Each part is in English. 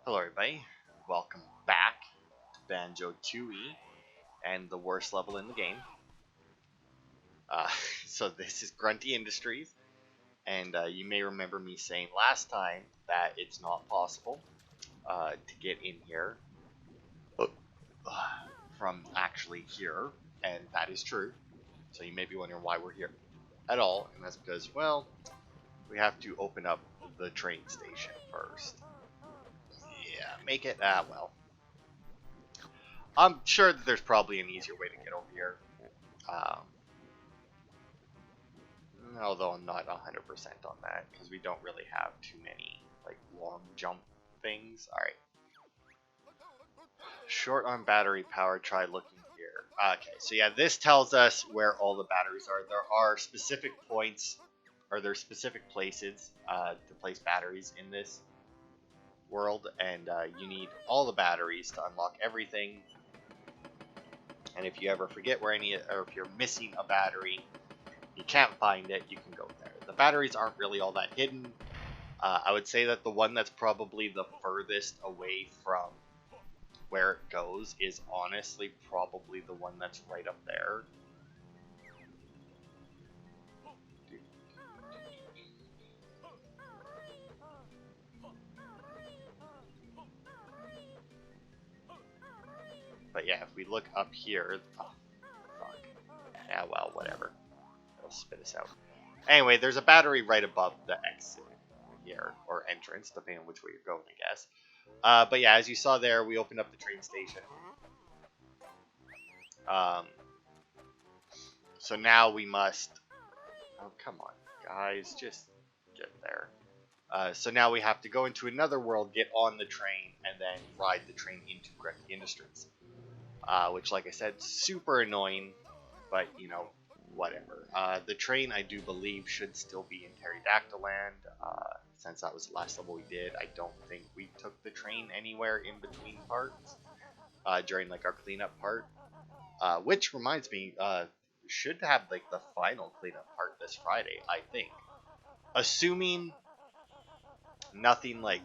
Hello, everybody. Welcome back to Banjo Tooie and the worst level in the game. Uh, so this is Grunty Industries, and you may remember me saying last time that it's not possible to get in here uh, from actually here, and that is true. So you may be wondering why we're here at all, and that's because, well, we have to open up the train station first. Yeah, make it, well. I'm sure that there's probably an easier way to get over here. Um, Although I'm not 100% on that because we don't really have too many like long jump things. All right, short on battery power. Try looking here. Okay, so yeah, this tells us where all the batteries are. There are specific points, or there's specific places to place batteries in this world, and you need all the batteries to unlock everything. And if you ever forget where any, or if you're missing a battery, you can't find it, you can go there. The batteries aren't really all that hidden. I would say that the one that's probably the furthest away from where it goes is honestly probably the one that's right up there. But yeah, if we look up here, oh, fuck. Yeah, well, whatever. It'll spit us out. Anyway, there's a battery right above the exit here, or entrance, depending on which way you're going, I guess. But yeah, as you saw there, we opened up the train station. Um, so now we must... Oh, come on, guys, just get there. So now we have to go into another world, get on the train, and then ride the train into Grunty Industries. Which, like I said, super annoying, but, you know, whatever. The train, I do believe, should still be in Pterodactyl Land, since that was the last level we did. I don't think we took the train anywhere in between parts, during, like, our cleanup part. Which reminds me, we should have, like, the final cleanup part this Friday, I think. Assuming nothing, like,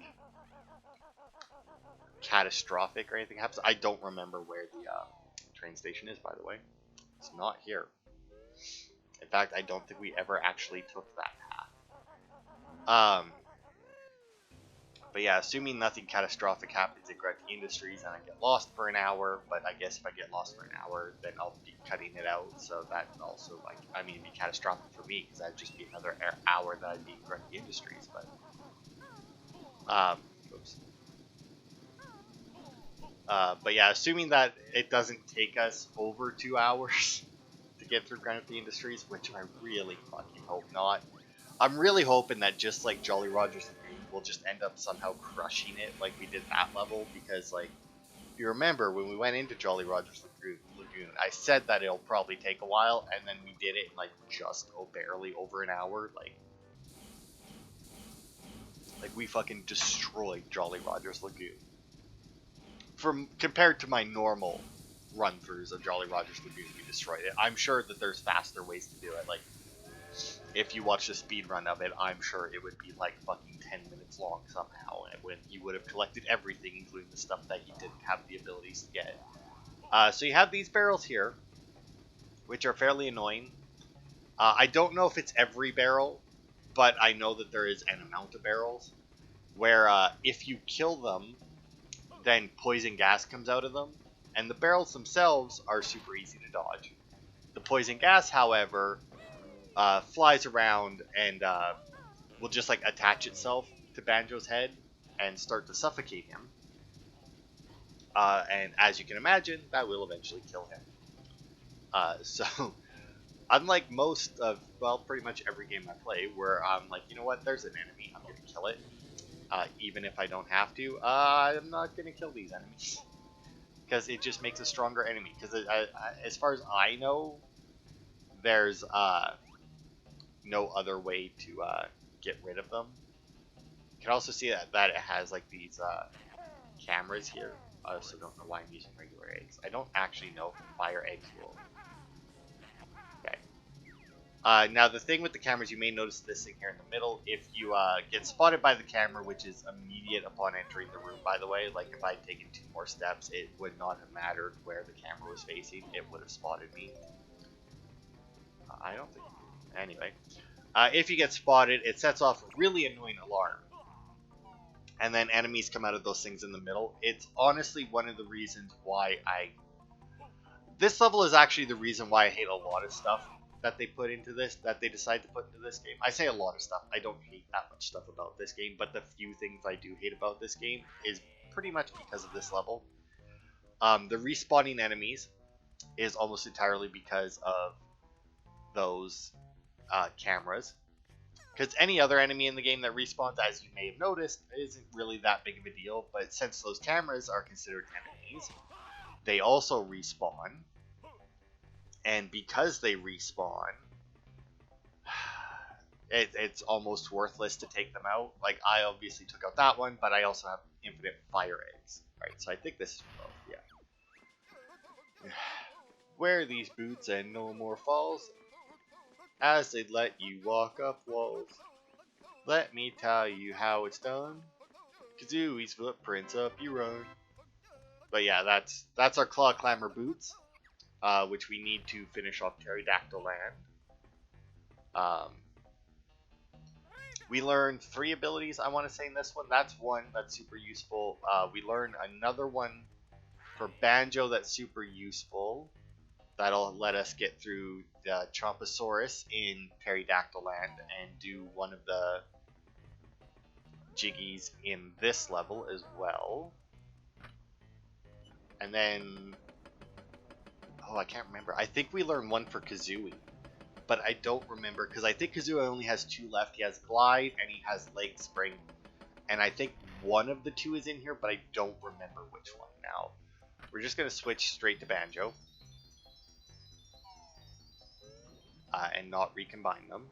catastrophic or anything happens. I don't remember where the train station is, by the way. It's not here. In fact, I don't think we ever actually took that path. But yeah, assuming nothing catastrophic happens in Grunty Industries and I get lost for an hour, but I guess if I get lost for an hour, then I'll be cutting it out, so that also, like, I mean, it'd be catastrophic for me, because that'd just be another hour that I'd be in Grunty Industries, but, oops. But yeah, assuming that it doesn't take us over 2 hours to get through Grunty Industries, which I really fucking hope not. I'm really hoping that just like Jolly Roger's Lagoon, we'll just end up somehow crushing it like we did that level, because like, if you remember, when we went into Jolly Roger's Lagoon, I said that it'll probably take a while, and then we did it in like just barely over an hour. Like we fucking destroyed Jolly Roger's Lagoon. From compared to my normal run-throughs of Jolly Roger's Lagoon, we destroyed it. I'm sure that there's faster ways to do it. Like, if you watch the speed run of it, I'm sure it would be like fucking 10 minutes long somehow, and when you would have collected everything, including the stuff that you didn't have the abilities to get. So you have these barrels here, which are fairly annoying. I don't know if it's every barrel, but I know that there is an amount of barrels where if you kill them, then poison gas comes out of them, and the barrels themselves are super easy to dodge. The poison gas, however, flies around and will just like attach itself to Banjo's head and start to suffocate him. And as you can imagine, that will eventually kill him. So, unlike most of, well, pretty much every game I play, where I'm like, you know what, there's an enemy, I'm going to kill it. Even if I don't have to, I'm not going to kill these enemies. Because it just makes a stronger enemy. Because as far as I know, there's no other way to get rid of them. You can also see that it has like these cameras here. I also don't know why I'm using regular eggs. I don't actually know if fire eggs will. Okay. Now, the thing with the cameras, you may notice this thing here in the middle. If you get spotted by the camera, which is immediate upon entering the room, by the way, like if I had taken 2 more steps, it would not have mattered where the camera was facing. It would have spotted me. I don't think... Anyway. If you get spotted, it sets off a really annoying alarm. And then enemies come out of those things in the middle. It's honestly one of the reasons why this level is actually the reason why I hate a lot of stuff that they put into this, that they decide to put into this game. I say a lot of stuff. I don't hate that much stuff about this game, but the few things I do hate about this game is pretty much because of this level. The respawning enemies is almost entirely because of those cameras. Because any other enemy in the game that respawns, as you may have noticed, isn't really that big of a deal. But since those cameras are considered enemies, they also respawn. And because they respawn, it's almost worthless to take them out. Like, I obviously took out that one, but I also have infinite fire eggs. Right, so I think this is both, yeah. Wear these boots and no more falls, as they'd let you walk up walls. Let me tell you how it's done. Kazooie's footprints up you run. But yeah, that's our Claw Clamor boots. Which we need to finish off Pterodactyl Land. We learned 3 abilities, I want to say, in this one. That's one that's super useful. We learn another one for Banjo that's super useful. That'll let us get through the Chomposaurus in Pterodactyl Land and do one of the Jiggies in this level as well. And then... Oh, I can't remember. I think we learned one for Kazooie. But I don't remember, because I think Kazooie only has 2 left. He has Glide, and he has Leg Spring. And I think one of the 2 is in here, but I don't remember which one now. We're just going to switch straight to Banjo. And not recombine them.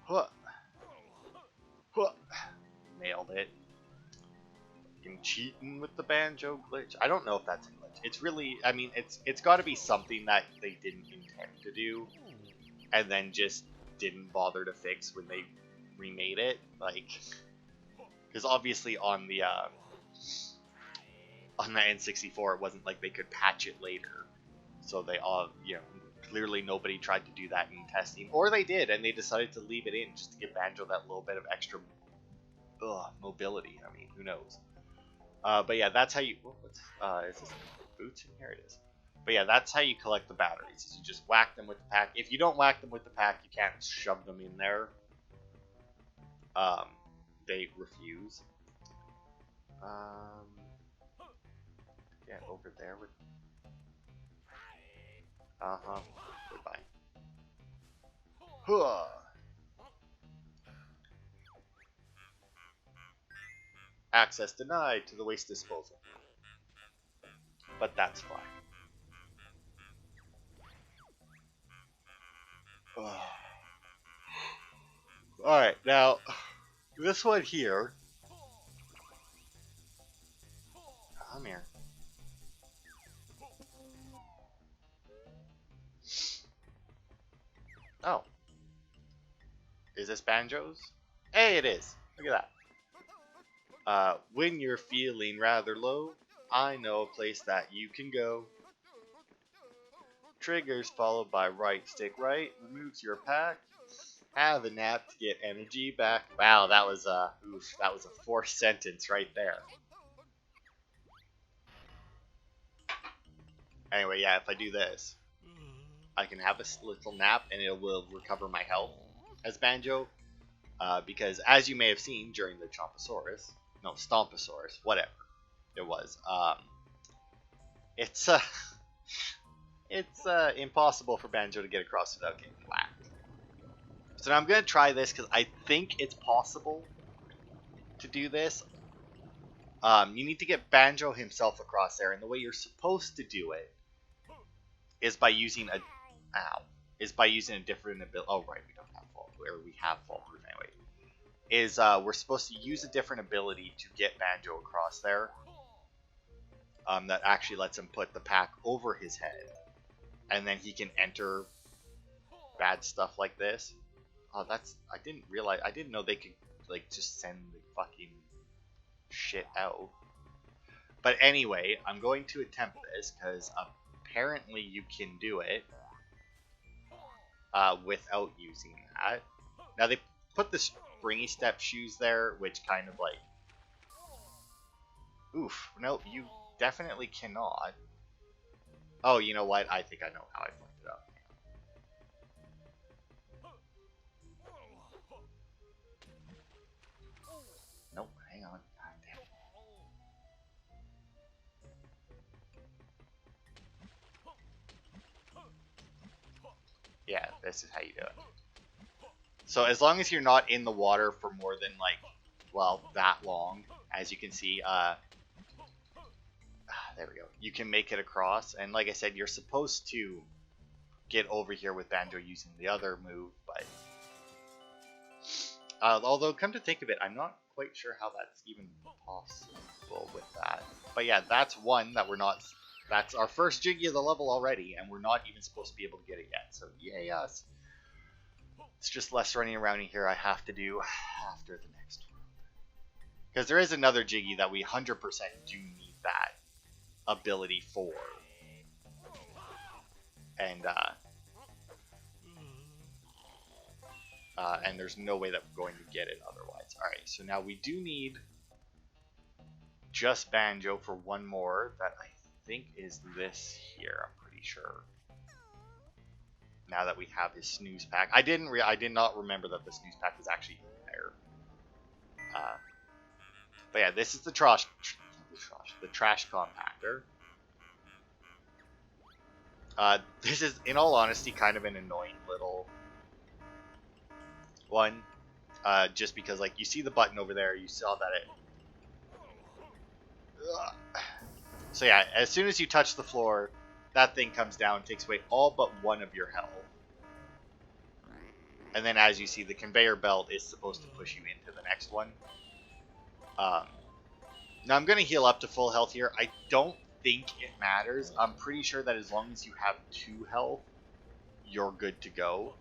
Huh. Huh. Nailed it. Cheating with the Banjo glitch. I don't know if that's a glitch. It's really, I mean, it's got to be something that they didn't intend to do, and then just didn't bother to fix when they remade it. Like, because obviously on the N64, it wasn't like they could patch it later. So they all, you know, clearly nobody tried to do that in testing, or they did, and they decided to leave it in just to give Banjo that little bit of extra mobility. I mean, who knows? But yeah, that's how you... is this boots in here? It is. But yeah, that's how you collect the batteries. Is you just whack them with the pack. If you don't whack them with the pack, you can't shove them in there. They refuse. Yeah, over there with... Goodbye. Huh. Access denied to the waste disposal. But that's fine. Alright, now, this one here. Come here. Oh. Is this Banjo's? Hey, it is. Look at that. When you're feeling rather low, I know a place that you can go. Triggers followed by right stick right, removes your pack. Have a nap to get energy back. Wow, that was a forced sentence right there. Anyway, yeah, if I do this, I can have a little nap and it will recover my health as Banjo. Because as you may have seen during the Stomposaurus, whatever it was, it's impossible for Banjo to get across without getting whacked. So now I'm going to try this because I think it's possible to do this. You need to get Banjo himself across there, and the way you're supposed to do it is by using a different ability. Oh right, we don't have fall, or we have fall proof anyway. We're supposed to use a different ability to get Banjo across there. That actually lets him put the pack over his head, and then he can enter bad stuff like this. Oh, that's, I didn't know they could like just send the fucking shit out. But anyway, I'm going to attempt this because apparently you can do it without using that. Now they put the springy step shoes there, which kind of like, oof, no, you definitely cannot. Oh, you know what? I think I know how I fucked it up. Nope, hang on. God damn it. Yeah, this is how you do it. So as long as you're not in the water for more than like, well, that long, as you can see, there we go. You can make it across, and like I said, you're supposed to get over here with Banjo using the other move, but although come to think of it, I'm not quite sure how that's even possible with that. But yeah, that's one that we're not. That's our first Jiggy of the level already, and we're not even supposed to be able to get it yet. So yay us! It's just less running around in here I have to do after the next one. Because there is another Jiggy that we 100% do need that ability for. And there's no way that we're going to get it otherwise. Alright, so now we do need just Banjo for one more that I think is this here, I'm pretty sure. Now that we have his snooze pack. I did not remember that the snooze pack was actually in there. But yeah, this is the trash compactor. This is, in all honesty, kind of an annoying little one. Just because, like, you see the button over there, you saw that it... Ugh. So yeah, as soon as you touch the floor, that thing comes down, takes away all but one of your health. And then as you see, the conveyor belt is supposed to push you into the next one. Now I'm going to heal up to full health here. I don't think it matters. I'm pretty sure that as long as you have 2 health, you're good to go.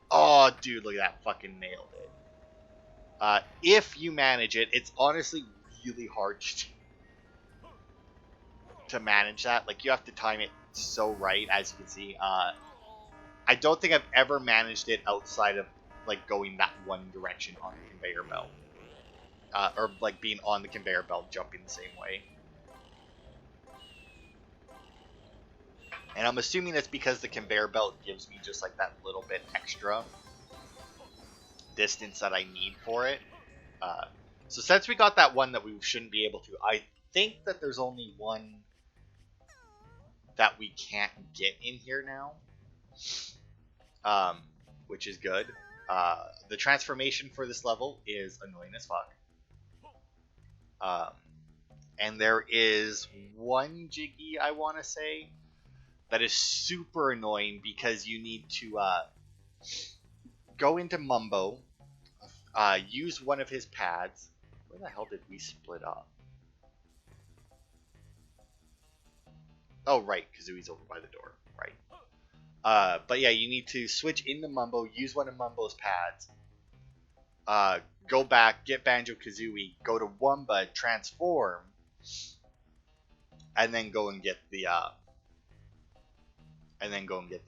Oh, dude, look at that. Fucking nailed it. If you manage it, it's honestly really hard to manage that. Like, you have to time it so right, as you can see. I don't think I've ever managed it outside of, like, going that one direction on the conveyor belt. Or, like, being on the conveyor belt, jumping the same way. And I'm assuming it's because the conveyor belt gives me just, like, that little bit extra distance that I need for it. So since we got that one that we shouldn't be able to, I think that there's only one that we can't get in here now. Which is good. The transformation for this level is annoying as fuck. And there is one Jiggy, I want to say, that is super annoying because you need to go into Mumbo, use one of his pads. Where the hell did we split up? Oh, right, Kazooie's over by the door, right. But yeah, you need to switch into Mumbo, use one of Mumbo's pads, go back, get Banjo-Kazooie, go to Wumba, transform, and then go and get the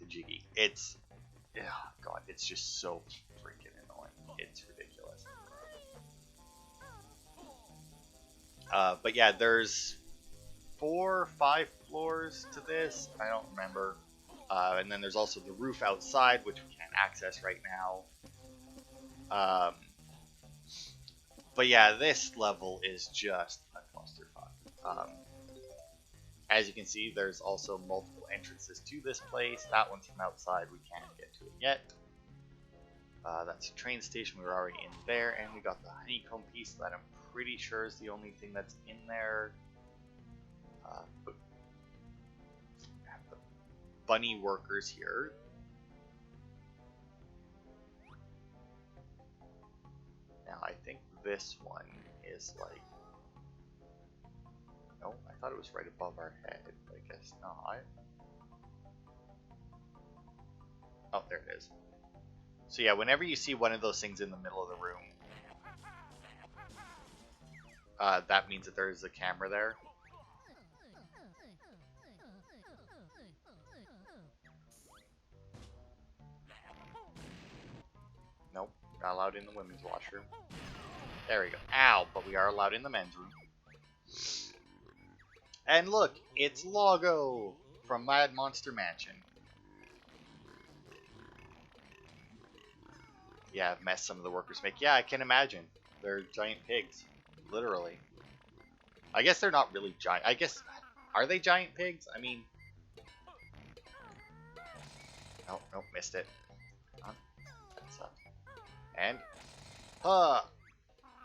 Jiggy. It's, oh god, it's just so freaking annoying. It's ridiculous. But yeah, there's 4 or 5 floors to this. I don't remember. And then there's also the roof outside, which we can't access right now. But yeah, this level is just a clusterfuck. As you can see, there's also multiple entrances to this place. That one's from outside. We can't get to it yet. That's a train station. We were already in there. And we got the honeycomb piece that I'm pretty sure is the only thing that's in there. But we have the bunny workers here. Now I think this one is like... No, I thought it was right above our head, but I guess not. Oh, there it is. So yeah, whenever you see one of those things in the middle of the room, that means that there is a camera there. Nope, not allowed in the women's washroom. There we go. Ow, but we are allowed in the men's room. And look, it's Logo from Mad Monster Mansion. Yeah, mess some of the workers make. Yeah, I can imagine. They're giant pigs. Literally. I guess they're not really giant. I guess, are they giant pigs? I mean... Oh, nope, missed it. That's up. And...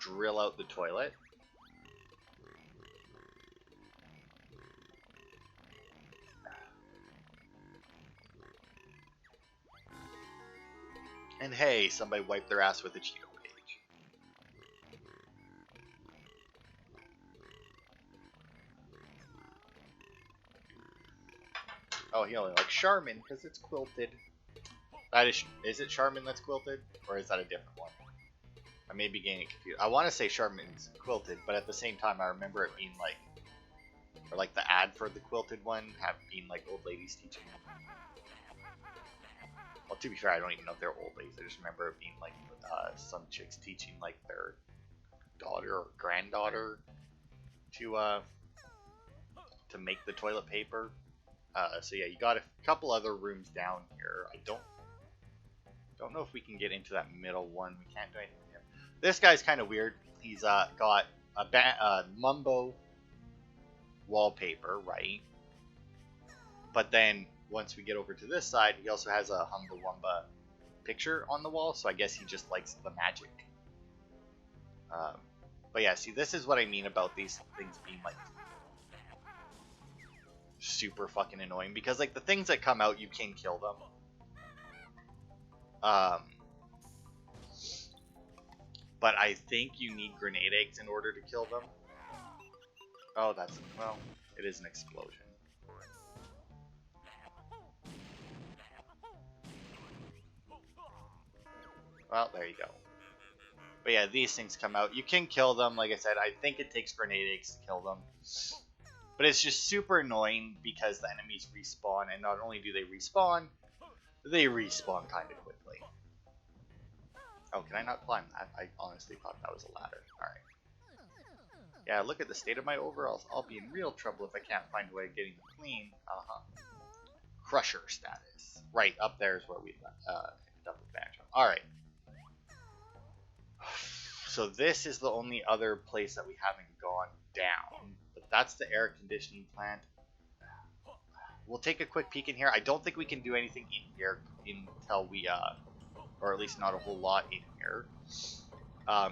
drill out the toilet. And hey, somebody wiped their ass with a Cheeto page. Oh, he only likes Charmin because it's quilted. That is it Charmin that's quilted? Or is that a different one? I may be getting confused. I want to say Charmin's quilted, but at the same time I remember it being like, or like the ad for the quilted one have been like old ladies teaching. Well, to be fair, I don't even know if they're old ladies. I just remember it being like some chicks teaching like their daughter or granddaughter to make the toilet paper. So yeah, you got a couple other rooms down here. I don't know if we can get into that middle one. We can't do anything here. This guy's kind of weird. He's got a Mumbo wallpaper, right? But then once we get over to this side, he also has a Humba Wumba picture on the wall, so I guess he just likes the magic. But yeah, see, this is what I mean about these things being like super fucking annoying, because like the things that come out, you can kill them. But I think you need grenade eggs in order to kill them. Oh, that's, well, it is an explosion. Well, there you go. But yeah, these things come out. You can kill them, like I said. I think it takes grenade eggs to kill them. But it's just super annoying because the enemies respawn, and not only do they respawn kind of quickly. Oh, can I not climb that? I honestly thought that was a ladder. Alright. Yeah, look at the state of my overalls. I'll be in real trouble if I can't find a way of getting them clean. Crusher status. Right, up there is where we ended up with Banjo. Alright. So this is the only other place that we haven't gone down. But that's the air conditioning plant. We'll take a quick peek in here. I don't think we can do anything in here until we, or at least not a whole lot in here,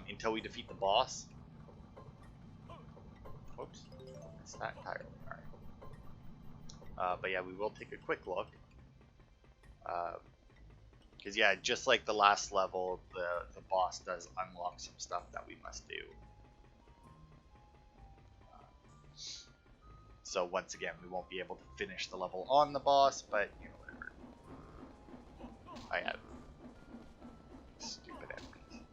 until we defeat the boss. Whoops, it's not entirely. Alright. But yeah, we will take a quick look. Because yeah, just like the last level, the boss does unlock some stuff that we must do. So once again, we won't be able to finish the level on the boss, but you know, whatever. I have stupid enemies.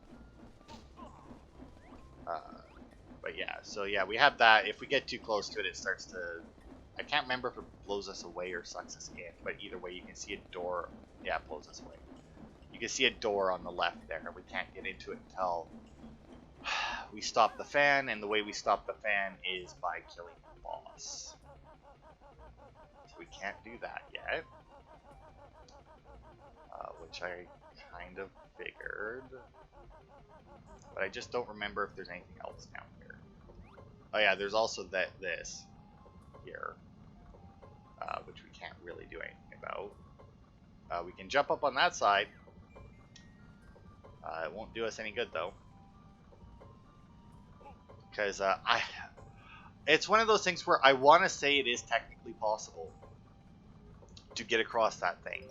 But yeah, so yeah, we have that. If we get too close to it, it starts to... I can't remember if it blows us away or sucks us in, but either way, you can see a door. Yeah, it blows us away. You can see a door on the left there. We can't get into it until we stop the fan, and the way we stop the fan is by killing the boss. So we can't do that yet. Which I kind of figured. But I just don't remember if there's anything else down here. Oh yeah, there's also this here. Which we can't really do anything about. We can jump up on that side. It won't do us any good though. Because it's one of those things where I want to say it is technically possible to get across that thing.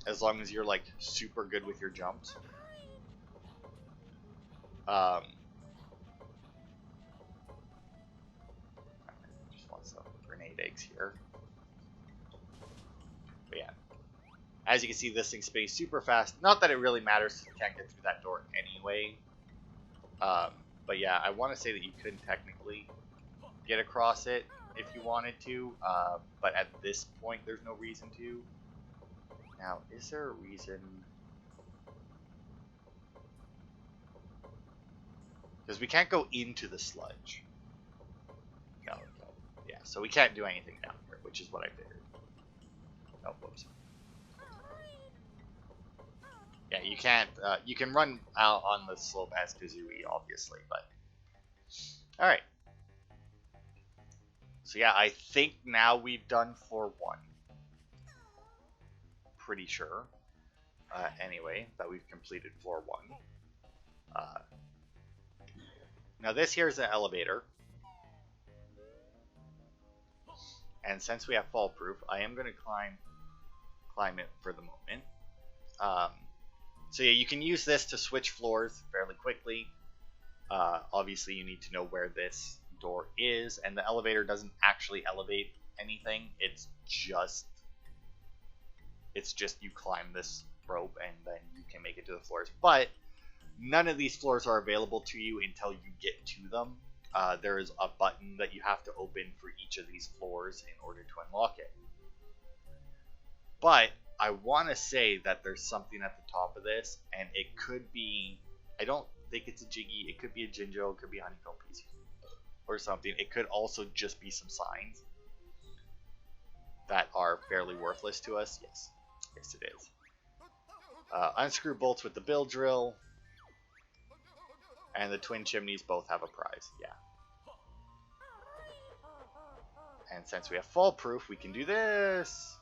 As long as you're like super good with your jumps. eggs here. But yeah. As you can see, this thing spins super fast. Not that it really matters, you can't get through that door anyway. But yeah, I want to say that you could technically get across it if you wanted to, but at this point, there's no reason to. Now, is there a reason? Because we can't go into the sludge. No. Yeah, so we can't do anything down here, which is what I figured. Oh, whoops. Yeah, you can't. You can run out on the slope as Kazooie, obviously, but all right. So yeah, I think now we've done floor 1. Pretty sure. Anyway, that we've completed floor 1. Now this here is an elevator, and since we have fall proof, I am going to climb it for the moment. So yeah, you can use this to switch floors fairly quickly. Obviously, you need to know where this door is, and the elevator doesn't actually elevate anything. It's just you climb this rope and then you can make it to the floors. But none of these floors are available to you until you get to them. There is a button that you have to open for each of these floors in order to unlock it. But I want to say that there's something at the top of this, and it could be, I don't think it's a Jiggy, it could be a Jinjo, it could be a Honeycomb piece or something. It could also just be some signs that are fairly worthless to us. Yes it is. Unscrew bolts with the bill drill, and the twin chimneys both have a prize. Yeah. And since we have fall proof, we can do this.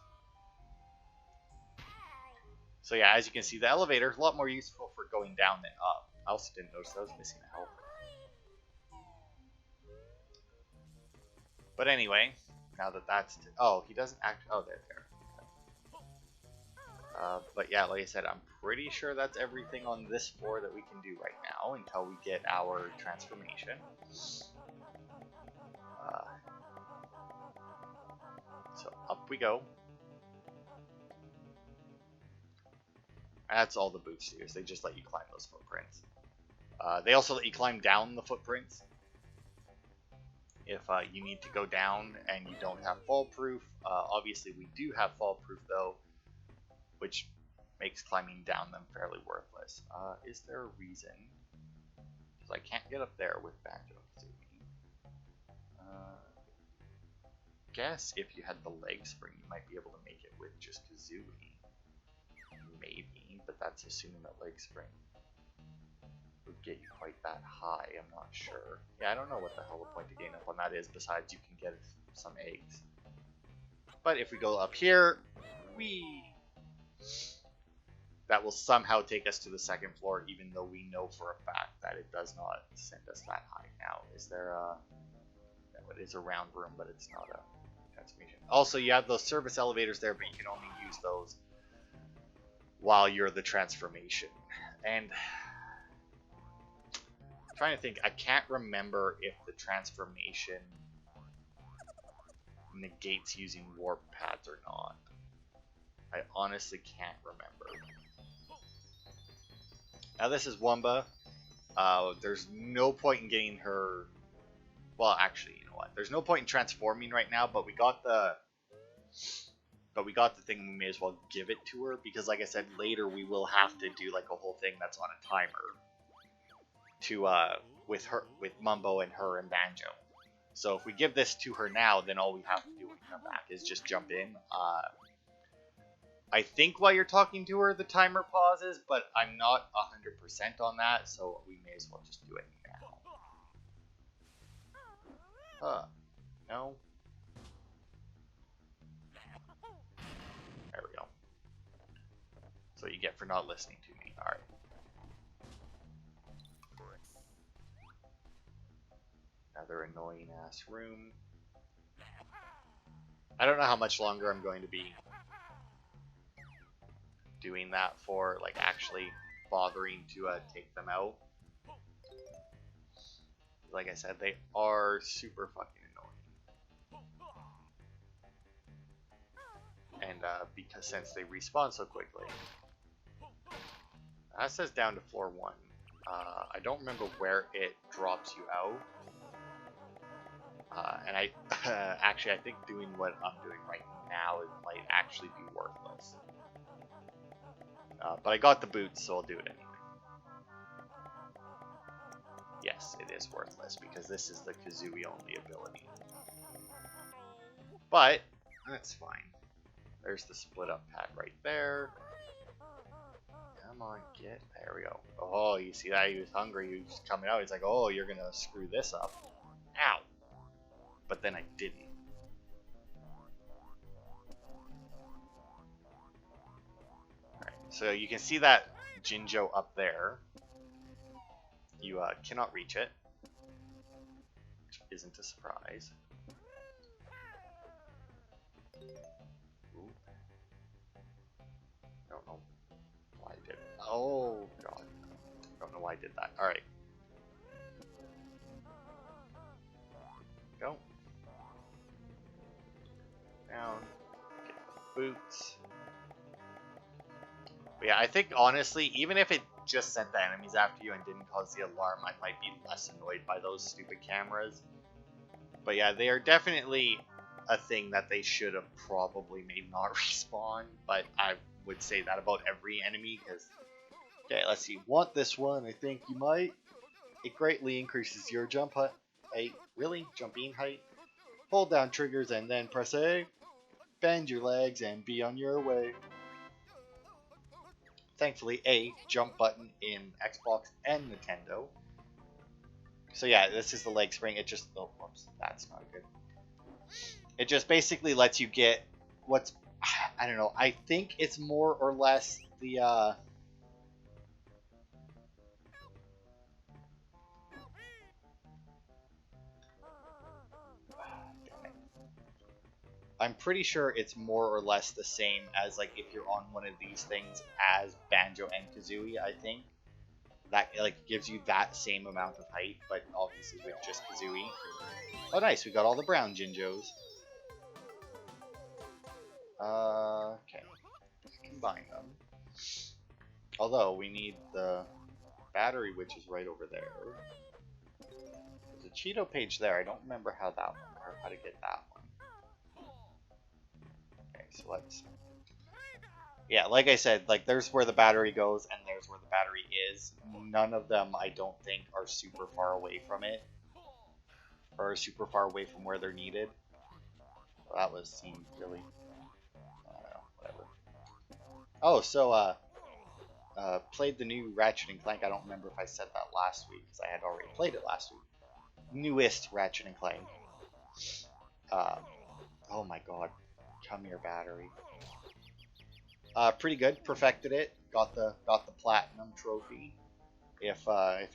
So yeah, as you can see, the elevator is a lot more useful for going down than up. I also didn't notice I was missing a helper. But anyway, now that that's... oh, he doesn't act... oh, there. But yeah, like I said, I'm pretty sure that's everything on this floor that we can do right now until we get our transformation. So up we go. That's all the boosters. They just let you climb those footprints. They also let you climb down the footprints if you need to go down and you don't have fall proof. Obviously, we do have fall proof though, which makes climbing down them fairly worthless. Is there a reason? Because I can't get up there with Banjo and Kazooie. Guess if you had the leg spring, you might be able to make it with just Kazooie. Maybe, but that's assuming that leg spring would get you quite that high. I'm not sure. Yeah, I don't know what the hell the point to gain up on that is, besides you can get some eggs. But if we go up here, that will somehow take us to the second floor, even though we know for a fact that it does not send us that high. Now, is there a... no, it is a round room, but it's not a transformation. Also, you have those service elevators there, but you can only use those while you're the transformation. And I'm trying to think, I can't remember if the transformation negates using warp pads or not. I honestly can't remember. Now this is Wumba. There's no point in getting her... well, actually, you know what? There's no point in transforming right now, but we got the thing. We may as well give it to her, because like I said, later we will have to do like a whole thing that's on a timer to with Mumbo and her and Banjo. So if we give this to her now, then all we have to do when we come back is just jump in. I think while you're talking to her, the timer pauses, but I'm not 100% on that, so we may as well just do it now. No. There we go. That's what you get for not listening to me. Alright. Another annoying ass room. I don't know how much longer I'm going to be doing that for, like actually bothering to take them out. Like I said, they are super fucking annoying. and because since they respawn so quickly. That says down to floor 1. I don't remember where it drops you out. And I actually, I think doing what I'm doing right now it might actually be worthless. But I got the boots, so I'll do it anyway. Yes, it is worthless because this is the Kazooie only ability. But that's fine. There's the split up pad right there. Come on, get there we go. Oh, you see that? He was hungry. He was coming out. He's like, oh, you're gonna screw this up. Ow! But then I didn't. Alright, so you can see that Jinjo up there. You cannot reach it, which isn't a surprise. Ooh. I don't know why I did it. Oh, God. I don't know why I did that. Alright. Go. Down. Get the boots. But yeah, I think honestly, even if it just sent the enemies after you and didn't cause the alarm, I might be less annoyed by those stupid cameras. But yeah, they are definitely a thing that they should have probably made not respawn. But I would say that about every enemy because, okay, let's see. Want this one? I think you might. It greatly increases your jump height. Really? Jumping height? Hold down triggers and then press A. Bend your legs and be on your way. Thankfully, A, jump button in Xbox and Nintendo. So yeah, this is the leg spring. It just, oh, whoops, that's not good. It just basically lets you get what's, I don't know, I think it's more or less the, I'm pretty sure it's more or less the same as like if you're on one of these things as Banjo and Kazooie, I think. That like gives you that same amount of height, but obviously with just Kazooie. Oh nice, we got all the brown Jinjos. Okay. Let's combine them. Although we need the battery, which is right over there. There's a Cheeto page there. I don't remember how that one, or how to get that one. So let's, yeah, like I said, like there's where the battery goes and there's where the battery is. None of them I don't think are super far away from it, or super far away from where they're needed. Well, that seemed really, I don't know, whatever. Oh, so played the new Ratchet and Clank. I don't remember if I said that last week because I had already played it last week. Newest Ratchet and Clank. Oh my God. Come here, battery. Pretty good. Perfected it. Got the platinum trophy. If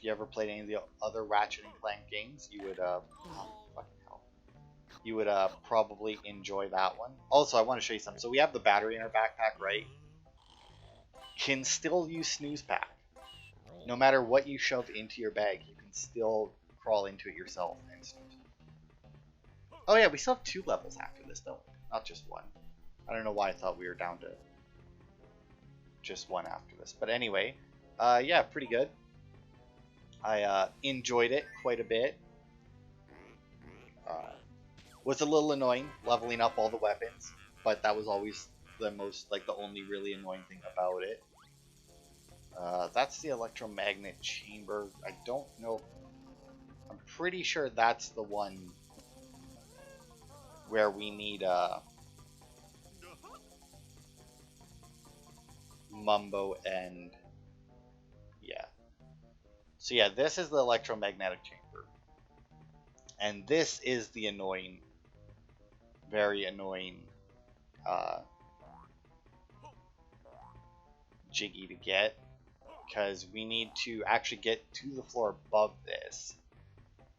you ever played any of the other Ratchet and Clank games, you would oh, fucking hell. You would probably enjoy that one. Also, I want to show you something. So we have the battery in our backpack, right? Can still use snooze pack. No matter what you shove into your bag, you can still crawl into it yourself and snooze. Oh yeah, we still have 2 levels after this, don't we? Not just 1. I don't know why I thought we were down to just 1 after this. But anyway, yeah, pretty good. I enjoyed it quite a bit. Was a little annoying leveling up all the weapons, but that was always the most, like, the only really annoying thing about it. That's the electromagnet chamber. I don't know. I'm pretty sure that's the one where we need Mumbo and yeah. So yeah, this is the electromagnetic chamber, and this is the annoying, very annoying Jiggy to get, because we need to actually get to the floor above this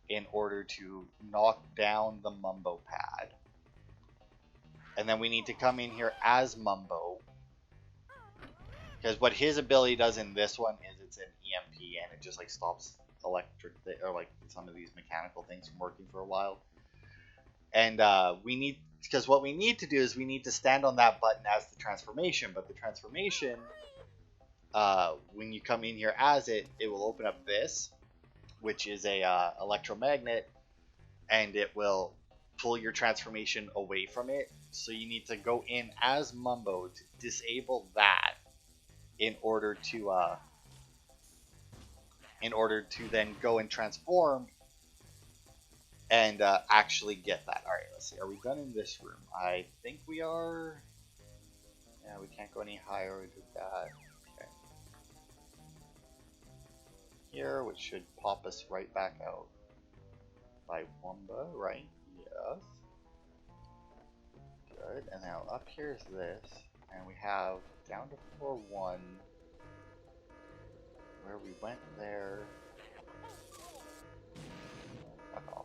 in order to knock down the Mumbo pad. And then we need to come in here as Mumbo, because what his ability does in this one is it's an EMP and it just like stops electric or like some of these mechanical things from working for a while. And because what we need to do is we need to stand on that button as the transformation. But the transformation, when you come in here as it will open up this, which is a electromagnet, and it will pull your transformation away from it. So you need to go in as Mumbo to disable that in order to then go and transform and actually get that. All right, let's see. Are we done in this room? I think we are. Yeah, we can't go any higher. We did that. Okay. Here, which should pop us right back out by Mumbo, right? Yes. Good. And now up here is this, and we have down to floor 1, where we went there. Uh-oh.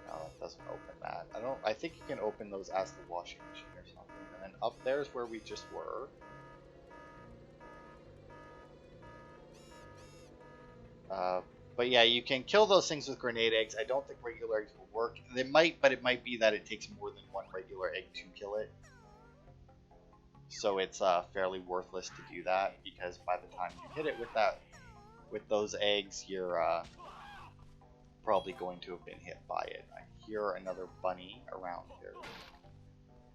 No, that doesn't open that. I think you can open those as the washing machine or something. And then up there is where we just were. But yeah, you can kill those things with grenade eggs. I don't think regular eggs will work. They might, but it might be that it takes more than one regular egg to kill it. So it's fairly worthless to do that, because by the time you hit it with those eggs, you're probably going to have been hit by it. I hear another bunny around here.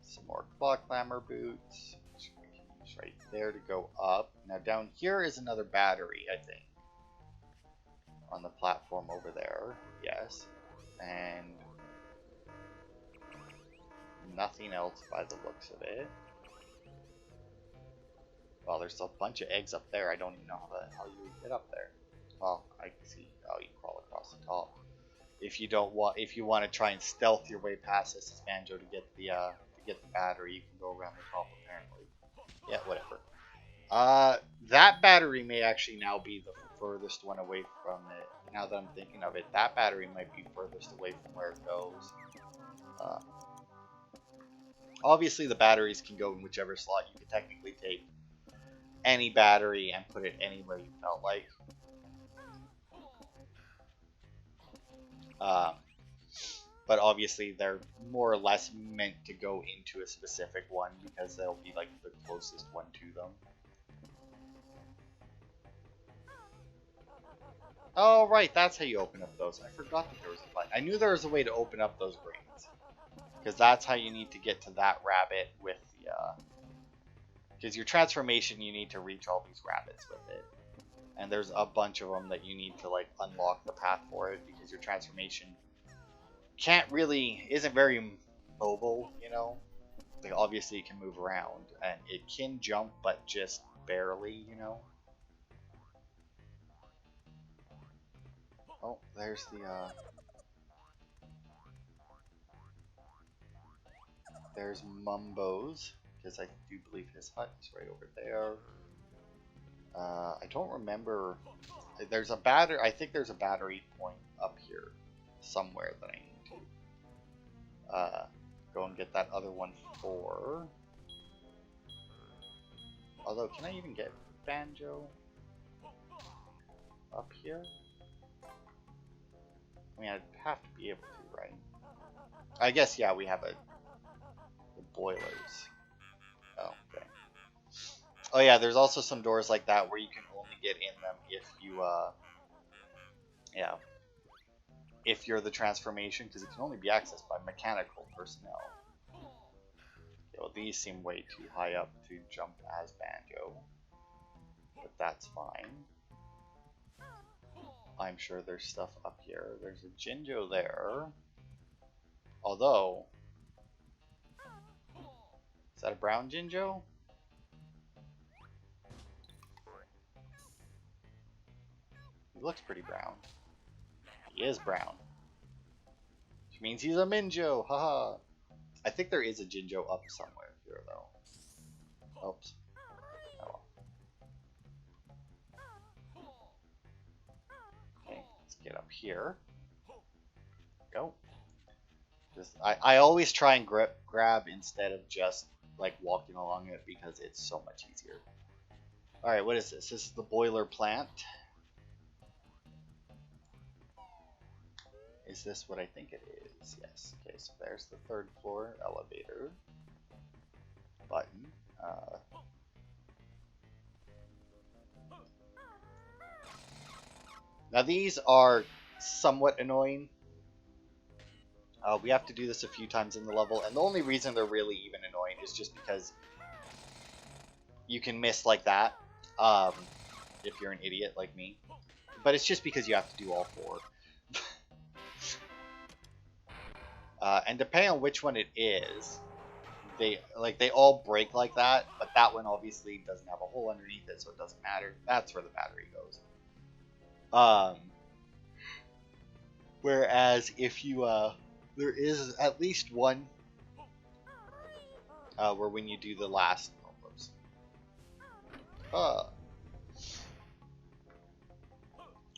Some more claw clamor boots, which we can use right there to go up. Now down here is another battery, I think. On the platform over there, yes. And nothing else by the looks of it. Well, there's a bunch of eggs up there. I don't even know how you would get up there. Well, I see. Oh, you crawl across the top. If you want to try and stealth your way past this as Banjo to get the battery, you can go around the top apparently. Yeah, whatever. That battery may actually now be the furthest one away from it. Now that I'm thinking of it, that battery might be furthest away from where it goes. Obviously, the batteries can go in whichever slot. You can technically take any battery and put it anywhere you felt like. But obviously, they're more or less meant to go into a specific one because they'll be like the closest one to them. Oh, right, that's how you open up those. I forgot that there was a button. I knew there was a way to open up those brains. Because that's how you need to get to that rabbit with the... Because your transformation, you need to reach all these rabbits with it. And there's a bunch of them that you need to, like, unlock the path for it. Because your transformation isn't very mobile, you know? Like, obviously, it can move around. And it can jump, but just barely, you know? Oh, there's the, there's Mumbo's, because I do believe his hut is right over there. I don't remember. There's a battery. I think there's a battery point up here somewhere that I need to go and get that other one for. Although, can I even get Banjo up here? I mean, I'd have to be able to, right? I guess, yeah, we have the boilers. Oh, okay. Oh, yeah, there's also some doors like that where you can only get in them if you, yeah. If you're the transformation, because it can only be accessed by mechanical personnel. Okay, well, these seem way too high up to jump as Banjo. But that's fine. I'm sure there's stuff up here. There's a Jinjo there. Although, is that a brown Jinjo? He looks pretty brown. He is brown. Which means he's a Minjo, haha. I think there is a Jinjo up somewhere here though. Oops. Get up here. Go. I always try and grab instead of just like walking along it because it's so much easier. Alright, what is this? This is the boiler plant. Is this what I think it is? Yes. Okay, so there's the third floor elevator button. Now these are somewhat annoying. We have to do this a few times in the level, and the only reason they're really even annoying is just because you can miss like that if you're an idiot like me. But it's just because you have to do all four. And depending on which one it is, they all break like that, but that one obviously doesn't have a hole underneath it, so it doesn't matter. That's where the battery goes. Whereas if you there is at least one where when you do the last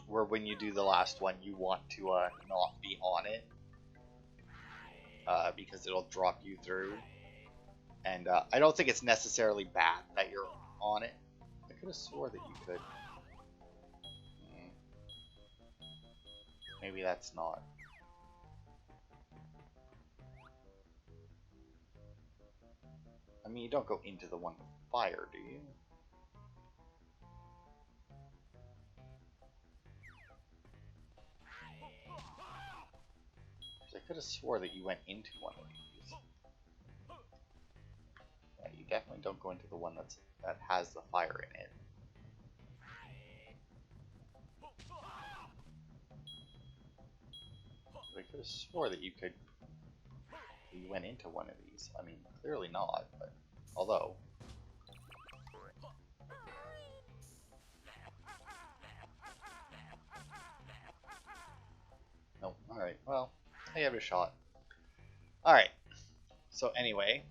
where when you do the last one you want to not be on it because it'll drop you through. And I don't think it's necessarily bad that you're on it. I could have swore that you could. Maybe that's not. I mean, you don't go into the one with fire, do you? I could have swore that you went into one of these. Yeah, you definitely don't go into the one that has the fire in it. I could have swore that you went into one of these. I mean, clearly not, but although. Nope. Alright, well, I have a shot. Alright. So anyway,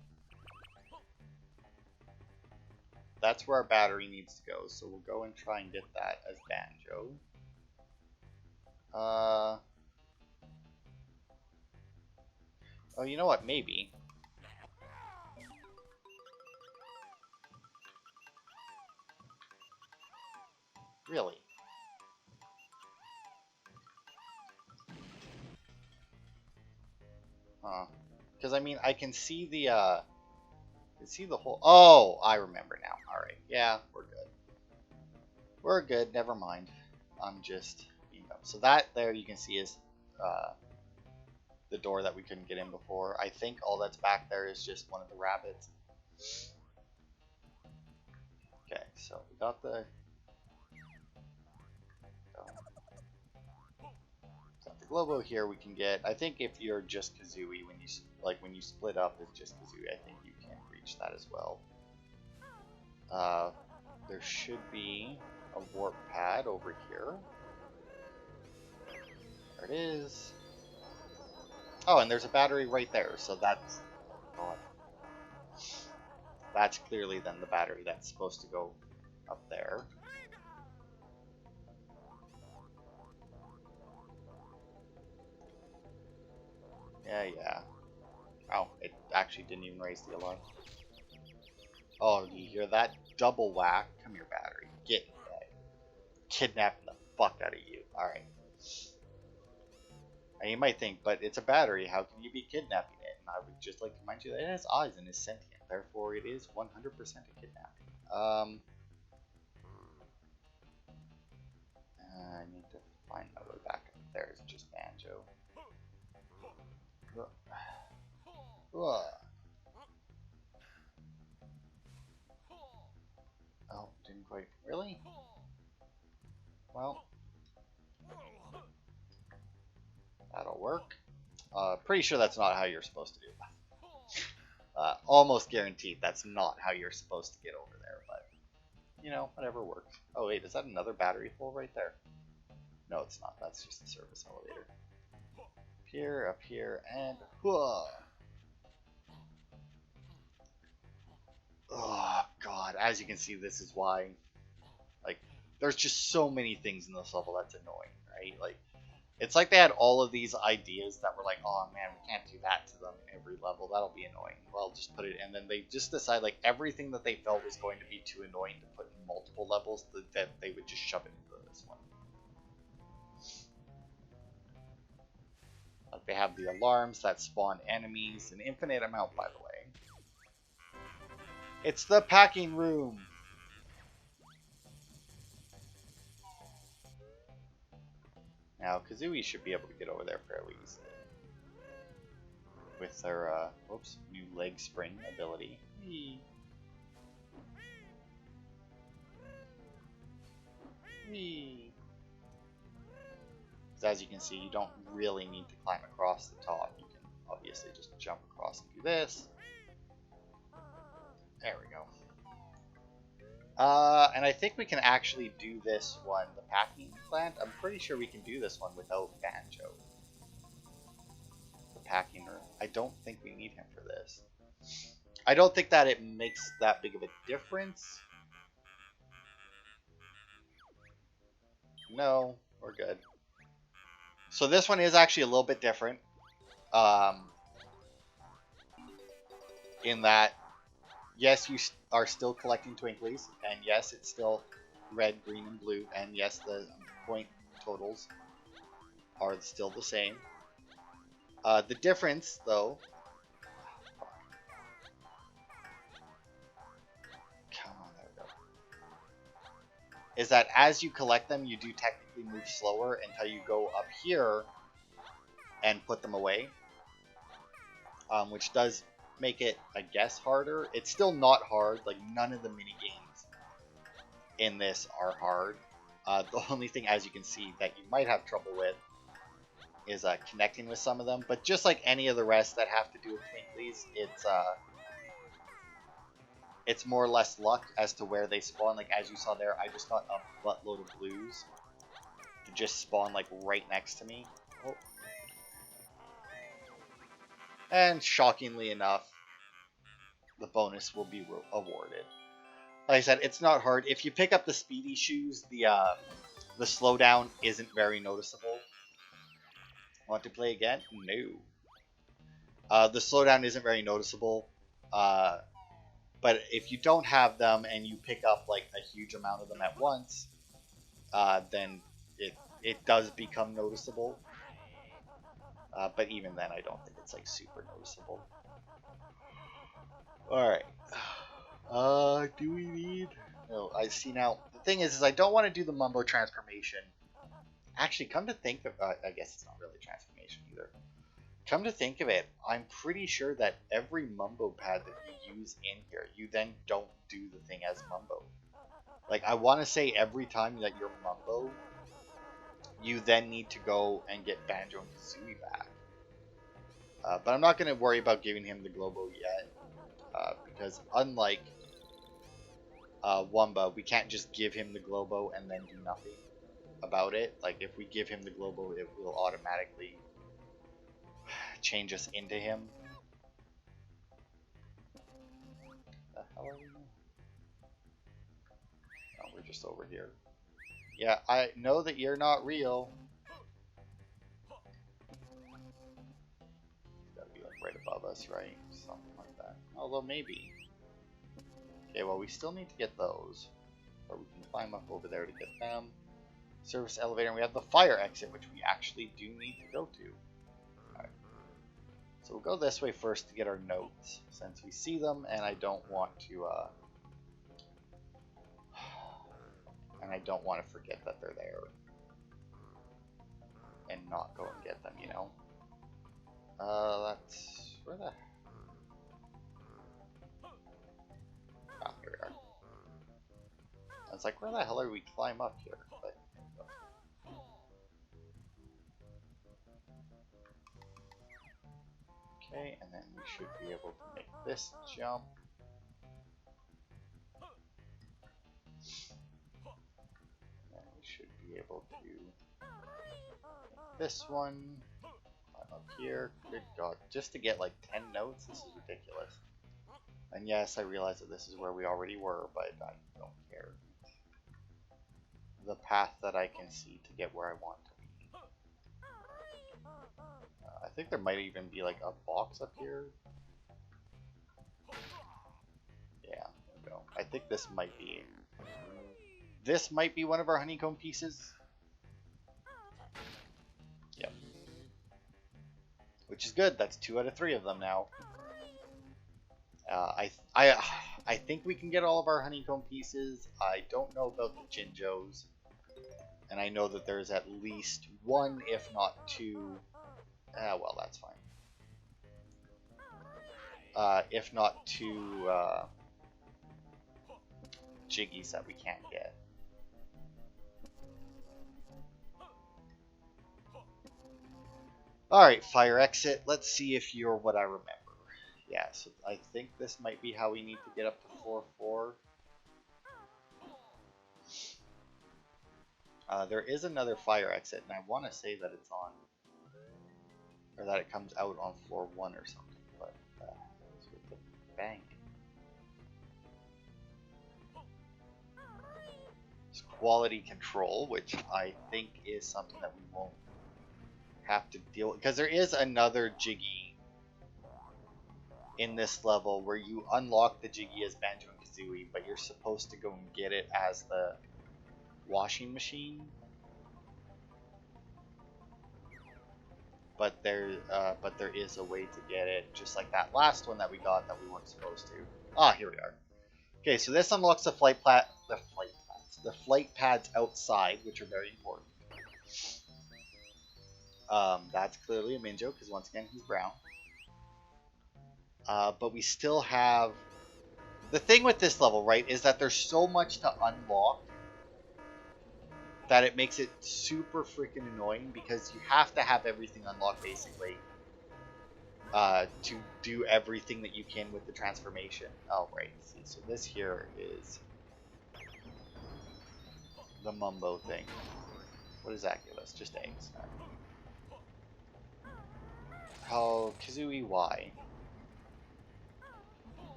that's where our battery needs to go. So we'll go and try and get that as Banjo. Oh, you know what? Maybe. Really? Huh. Because I mean, I can see the whole. Oh, I remember now. All right. Yeah, we're good. We're good. Never mind. I'm just being dumb. So that there you can see is the door that we couldn't get in before. I think all that's back there is just one of the rabbits. Okay, so we got the. Globo here we can get. I think if you're just Kazooie, when you split up as just Kazooie, I think you can reach that as well. There should be a warp pad over here. There it is. Oh, and there's a battery right there, so that's clearly then the battery that's supposed to go up there. Yeah. Oh, it actually didn't even raise the alarm. Oh, you hear that? Double whack. Come here, battery. Get in bed. Kidnapping the fuck out of you. Alright. And you might think, but it's a battery. How can you be kidnapping it? And I would just like to remind you that it has eyes and is sentient. Therefore, it is 100% a kidnapping. I need to find my way back up. There's just Banjo. Oh, didn't quite. Really? Well, that'll work. Pretty sure that's not how you're supposed to do that. Almost guaranteed that's not how you're supposed to get over there, but, you know, whatever works. Oh, wait, is that another battery full right there? No, it's not. That's just the service elevator. Up here, and... Whoa. Oh, God. As you can see, this is why, like, there's just so many things in this level that's annoying, right? Like, it's like they had all of these ideas that were like, oh man, we can't do that to them in every level. That'll be annoying. Well, just put it, and then they just decide like everything that they felt was going to be too annoying to put in multiple levels, that they would just shove it into this one. Like they have the alarms that spawn enemies, an infinite amount, by the way. It's the packing room. Now, Kazooie should be able to get over there fairly easily. With their, whoops, new leg spring ability. Whee. Whee. As you can see, you don't really need to climb across the top. You can obviously just jump across and do this. There we go. And I think we can actually do this one, the packing plant. I'm pretty sure we can do this one without Banjo. The packing room. I don't think we need him for this. I don't think that it makes that big of a difference. No, we're good. So this one is actually a little bit different. In that, yes, you are still collecting twinklies, and yes, it's still red, green, and blue, and yes, the point totals are still the same. The difference, though, come on, there we go, is that as you collect them, you do technically move slower until you go up here and put them away, which does make it, I guess, harder. It's still not hard. Like, none of the mini games in this are hard. The only thing, as you can see, that you might have trouble with is connecting with some of them. But just like any of the rest that have to do with twinklies, it's more or less luck as to where they spawn. Like, as you saw there, I just got a buttload of blues to just spawn like right next to me. Oh. And shockingly enough, the bonus will be awarded. Like I said, it's not hard. If you pick up the speedy shoes, the slowdown isn't very noticeable. Want to play again? No. The slowdown isn't very noticeable. But if you don't have them and you pick up like a huge amount of them at once, then it does become noticeable. But even then, I don't think it's like super noticeable. Alright. Do we need... No, I see now. The thing is I don't want to do the Mumbo transformation. Actually, come to think of... I guess it's not really transformation either. Come to think of it, I'm pretty sure that every Mumbo pad that you use in here, you then don't do the thing as Mumbo. Like, I want to say every time that you're Mumbo, you then need to go and get Banjo and Kazooie back. But I'm not going to worry about giving him the Globo yet. Because unlike Wumba, we can't just give him the Globo and then do nothing about it. Like, if we give him the Globo, it will automatically change us into him. The hell are we? Oh, we're just over here. Yeah, I know that you're not real. It's gotta be like right above us, right? Something like that. Although maybe. Okay, well, we still need to get those. Or we can climb up over there to get them. Service elevator, and we have the fire exit, which we actually do need to go to. Alright. So we'll go this way first to get our notes, since we see them, and I don't want to, and I don't want to forget that they're there. And not go and get them, you know? That's... where the... Ah, here we are. I was like, where the hell are we climb up here? But, okay, and then we should be able to make this jump. And then we should be able to make this one. Climb up here. Good God. Just to get like 10 notes? This is ridiculous. And yes, I realize that this is where we already were, but I don't care. The path that I can see to get where I want to be. I think there might even be like a box up here. Yeah, there we go. I think this might be... This might be one of our honeycomb pieces. Yep. which is good. That's 2 out of 3 of them now. I think we can get all of our honeycomb pieces. I don't know about the Jinjos, and I know that there's at least 1, if not 2. Well, that's fine. If not 2 Jiggies that we can't get. Alright, fire exit. Let's see if you're what I remember. Yeah, so I think this might be how we need to get up to 4-4. There is another fire exit, and I want to say that it's on, or that it comes out on floor 1 or something, but it's with the bank. It's quality control, which I think is something that we won't have to deal with, because there is another Jiggy in this level where you unlock the Jiggy as Banjo and Kazooie, but you're supposed to go and get it as the washing machine. But there is a way to get it, just like that last one that we got that we weren't supposed to. Ah, here we are. Okay, so this unlocks the flight pads outside, which are very important. That's clearly a Minjo, because once again he's brown. But we still have... The thing with this level, right, is that there's so much to unlock that it makes it super freaking annoying, because you have to have everything unlocked, basically, to do everything that you can with the transformation. Oh, right. See, so this here is the Mumbo thing. What does that give us? Just eggs. Oh, Kazooie, why?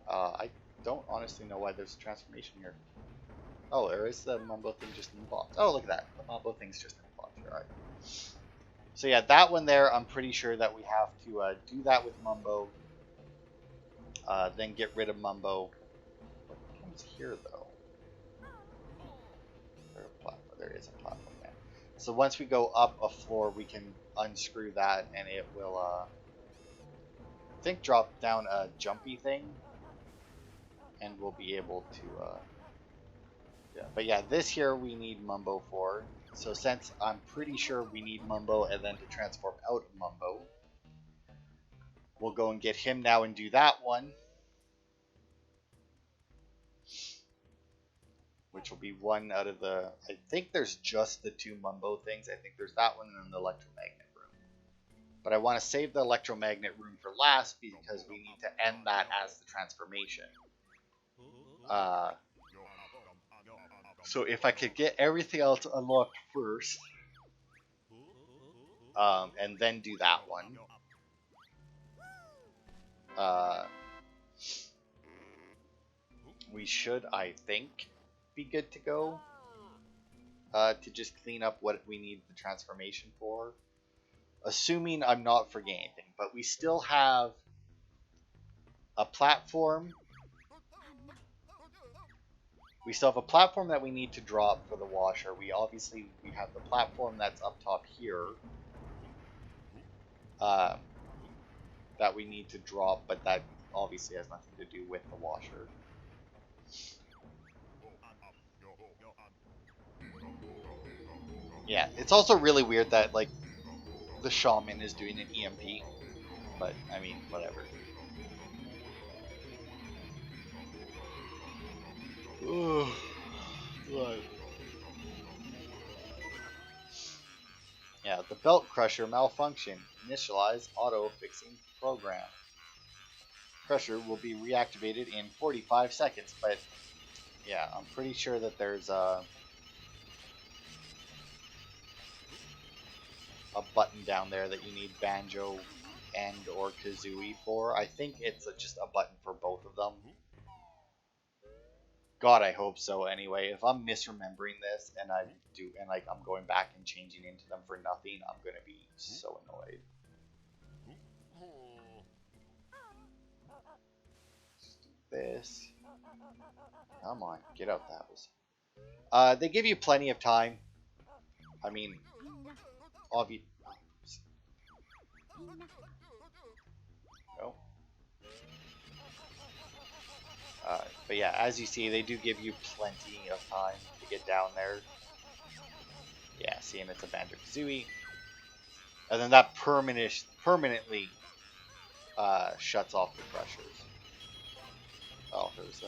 I don't honestly know why there's a transformation here. Oh, there is the Mumbo thing just in the box. Oh, look at that. The Mumbo thing's just in the box. Alright. So yeah, that one there, I'm pretty sure that we have to do that with Mumbo. Then get rid of Mumbo. What comes here, though? There is a platform there. So once we go up a floor, we can unscrew that, and it will, I think, drop down a jumpy thing. And we'll be able to, yeah. But yeah, this here we need Mumbo for. So since I'm pretty sure we need Mumbo and then to transform out of Mumbo, we'll go and get him now and do that one. Which will be one out of the... I think there's just the 2 Mumbo things. I think there's that one and then the Electromagnet room. But I want to save the Electromagnet room for last because we need to end that as the transformation. So if I could get everything else unlocked first, and then do that one, we should, I think, be good to go. To just clean up what we need the transformation for. Assuming I'm not forgetting anything, but we still have a platform. We still have a platform that we need to drop for the washer. We have the platform that's up top here that we need to drop, but that obviously has nothing to do with the washer. Yeah, it's also really weird that, like, the shaman is doing an EMP, but I mean, whatever. Oh, God. Yeah, the belt crusher malfunction. Initialize auto fixing program. Crusher will be reactivated in 45 seconds, but yeah, I'm pretty sure that there's a button down there that you need Banjo and or Kazooie for. I think it's just a button for both of them. God, I hope so. Anyway, if I'm misremembering this and I'm going back and changing into them for nothing, I'm gonna be so annoyed. Let's do this. Come on, get out that was. They give you plenty of time. I mean, Oh. But yeah, as you see, they do give you plenty of time to get down there. Yeah, see, and it's a Banjo Kazooie. And then that permanently shuts off the crushers. Oh, there's a...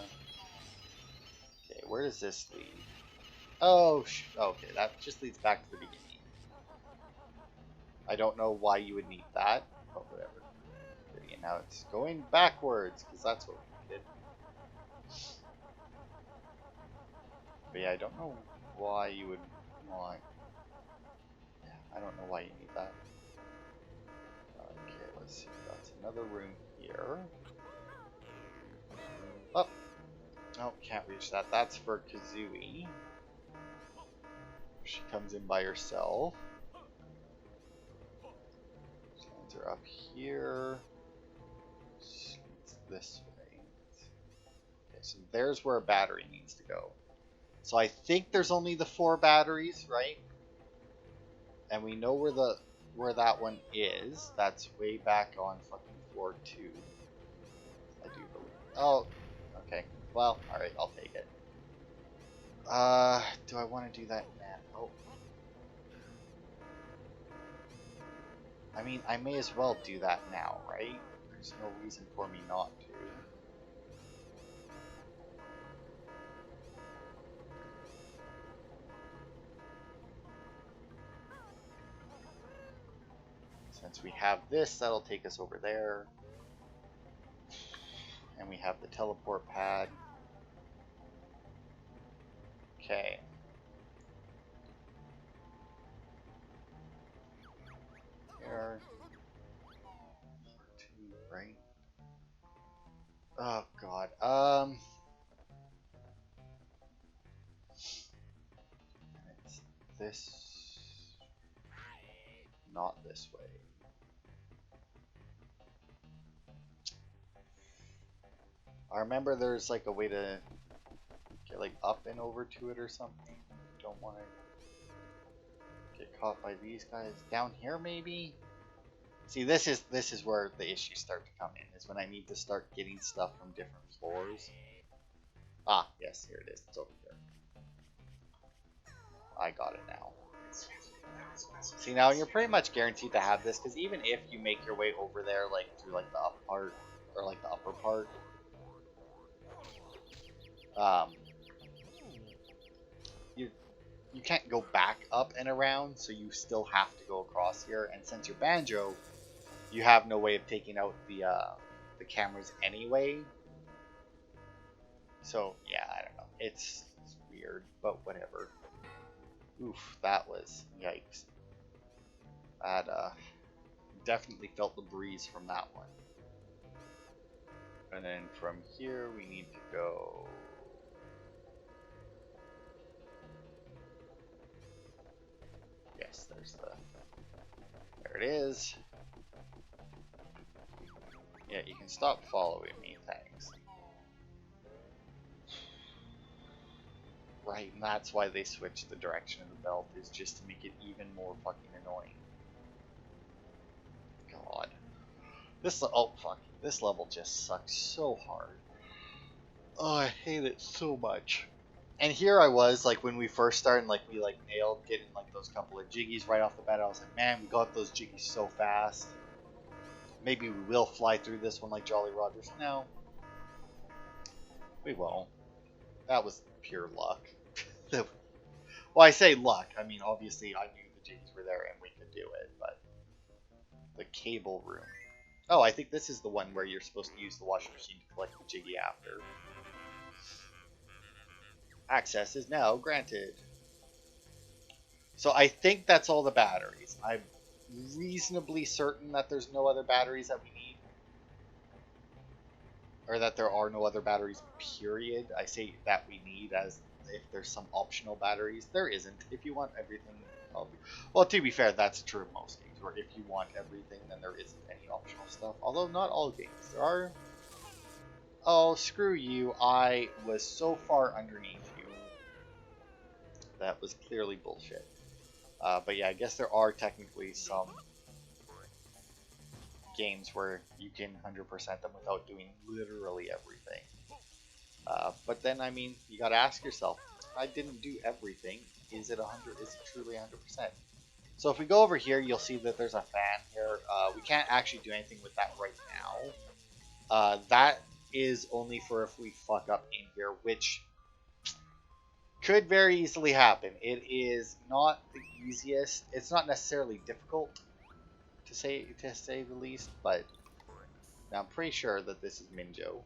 Okay, where does this lead? Oh, okay, that just leads back to the beginning. I don't know why you would need that, but whatever. Okay, now it's going backwards, because that's what we needed. But yeah, I don't know why you would want... Yeah, I don't know why you need that. Okay, let's see. That's another room here. Oh! Oh, can't reach that. That's for Kazooie. She comes in by herself. Stands her up here. It's this way. Okay, so there's where a battery needs to go. So I think there's only the 4 batteries, right? And we know where that one is. That's way back on fucking floor 2. I do believe. Oh, okay. Well, alright, I'll take it. Do I want to do that now? Oh. I mean, I may as well do that now, right? There's no reason for me not to. Since we have this, that'll take us over there. And we have the teleport pad. Okay. Here. 2, right? Oh god. It's this, not this way. I remember there's like a way to get like up and over to it or something. Don't want to get caught by these guys. Down here maybe? See, this is where the issues start to come in, is when I need to start getting stuff from different floors. Ah, yes, here it is. It's over here. I got it now. See, now you're pretty much guaranteed to have this, because even if you make your way over there, like through like the up part or like the upper part, you can't go back up and around, so you still have to go across here. And since you're Banjo, you have no way of taking out the cameras anyway. So yeah, I don't know. It's weird, but whatever. Oof, that was yikes. That definitely felt the breeze from that one. And then from here we need to go. Yes, there it is. Yeah, you can stop following me, thanks. Right, and that's why they switched the direction of the belt, is just to make it even more fucking annoying. God. Oh fuck, this level just sucks so hard. Oh, I hate it so much. And here I was, like, when we first started, like, we, like, nailed getting, like, those couple of jiggies right off the bat. I was like, man, we got those jiggies so fast. Maybe we will fly through this one like Jolly Rogers. No. We won't. That was pure luck. Well, I say luck. I mean, obviously, I knew the jiggies were there and we could do it, but... The cable room. Oh, I think this is the one where you're supposed to use the washing machine to collect the jiggy after. Access is now granted. So I think that's all the batteries. I'm reasonably certain that there's no other batteries that we need. Or that there are no other batteries, period. I say that we need as if there's some optional batteries. There isn't. If you want everything... Well, to be fair, that's true of most games, where if you want everything, then there isn't any optional stuff. Although not all games. There are... Oh, screw you. I was so far underneath you. That was clearly bullshit. But yeah, I guess there are technically some games where you can 100% them without doing literally everything. But then, I mean, you gotta ask yourself, I didn't do everything. Is it 100? Is it truly 100%? So if we go over here, you'll see that there's a fan here. We can't actually do anything with that right now. That is only for if we fuck up in here, which could very easily happen. It is not the easiest. It's not necessarily difficult to say the least, but now I'm pretty sure that this is Minjo.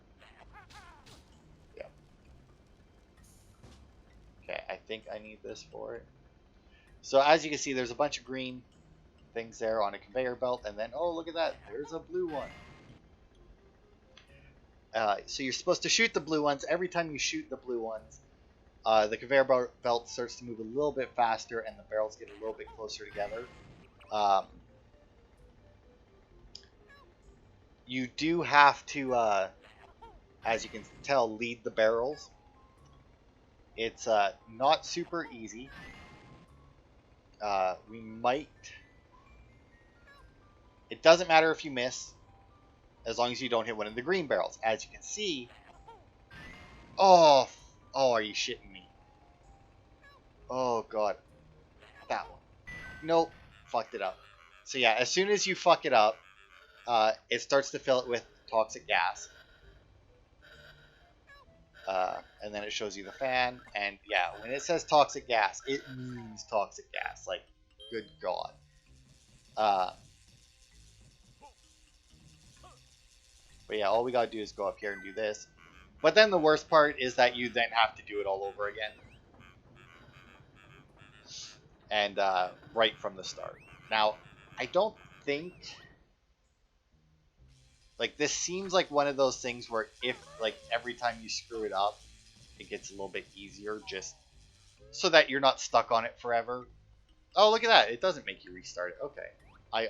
Yeah. Okay, I think I need this for it. So as you can see, there's a bunch of green things there on a conveyor belt, and then, oh, look at that, there's a blue one. So you're supposed to shoot the blue ones. Every time you shoot the blue ones, the conveyor belt starts to move a little bit faster, and the barrels get a little bit closer together. You do have to, as you can tell, lead the barrels. It's not super easy. We might... It doesn't matter if you miss, as long as you don't hit one of the green barrels. As you can see... Oh, are you shitting me? Oh, God. That one. Nope. Fucked it up. So yeah, as soon as you fuck it up, it starts to fill it with toxic gas. And then it shows you the fan. And yeah, when it says toxic gas, it means toxic gas. Like, good God. But yeah, all we gotta do is go up here and do this. But then the worst part is that you then have to do it all over again. And right from the start. Now, I don't think... Like, this seems like one of those things where if, like, every time you screw it up, it gets a little bit easier, just so that you're not stuck on it forever. Oh, look at that. It doesn't make you restart it. Okay. I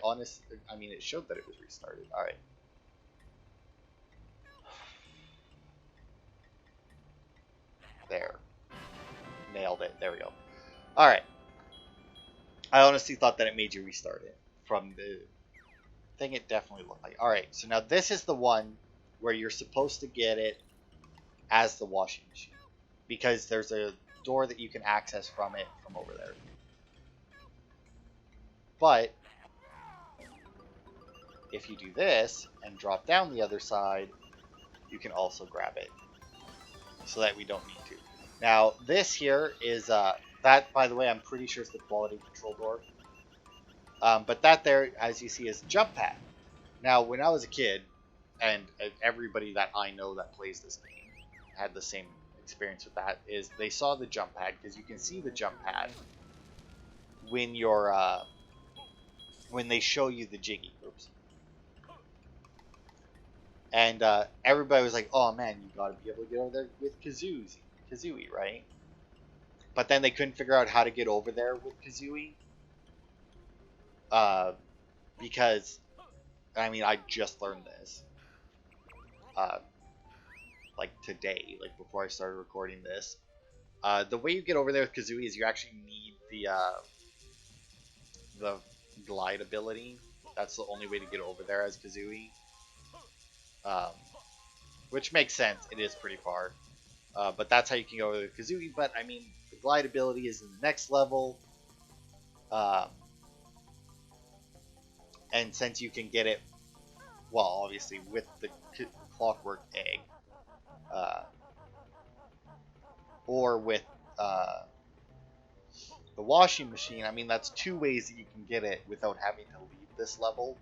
mean, it showed that it was restarted. All right. There. Nailed it. There we go. All right. I honestly thought that it made you restart it from the thing. It definitely looked like. All right. So now this is the one where you're supposed to get it as the washing machine, because there's a door that you can access from it from over there. But if you do this and drop down the other side, you can also grab it, so that we don't need to. Now this here is that, by the way, I'm pretty sure it's the quality control door. But that there, as you see, is jump pad. Now when I was a kid, and everybody that I know that plays this game had the same experience with that, is they saw the jump pad, because you can see the jump pad when you're when they show you the jiggy. Oops. And everybody was like, oh man, you gotta be able to get over there with Kazooie, right? But then they couldn't figure out how to get over there with Kazooie. Because, I mean, I just learned this. Like today, like before I started recording this. The way you get over there with Kazooie is you actually need the glide ability. That's the only way to get over there as Kazooie. Which makes sense. It is pretty far. But that's how you can go over with Kazooie. But, I mean, the glide ability is in the next level. And since you can get it, well, obviously, with the clockwork egg, or with the washing machine, I mean, that's two ways that you can get it without having to leave this level.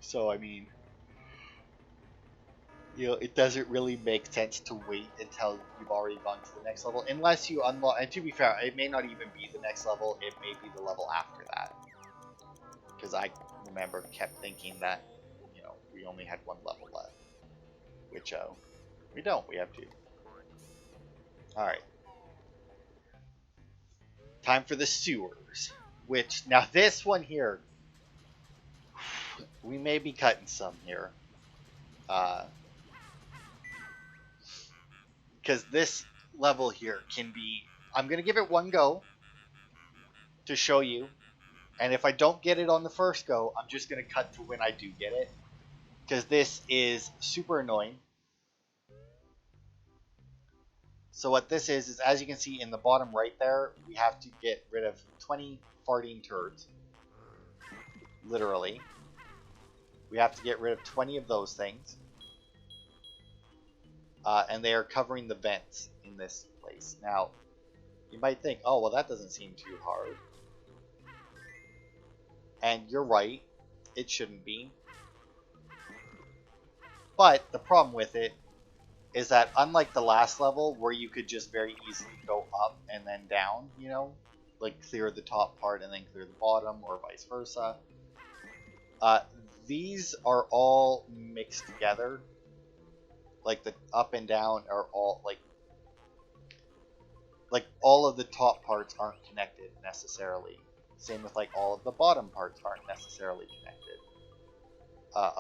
So, I mean, you know, it doesn't really make sense to wait until you've already gone to the next level, unless you unlock. And to be fair, it may not even be the next level; it may be the level after that. Because I remember kept thinking that, you know, we only had one level left, which we don't. We have two. All right, time for the sewers. Which now this one here, we may be cutting some here. Because this level here can be... I'm going to give it one go to show you. And if I don't get it on the first go, I'm just going to cut to when I do get it. Because this is super annoying. So what this is as you can see in the bottom right there, we have to get rid of 20 farting turds. Literally. We have to get rid of 20 of those things. And they are covering the vents in this place. Now, you might think, oh, well, that doesn't seem too hard. And you're right. It shouldn't be. But the problem with it is that unlike the last level where you could just very easily go up and then down, you know, like clear the top part and then clear the bottom or vice versa, these are all mixed together. Like the up and down are all like all of the top parts aren't connected necessarily. Same with like all of the bottom parts aren't necessarily connected.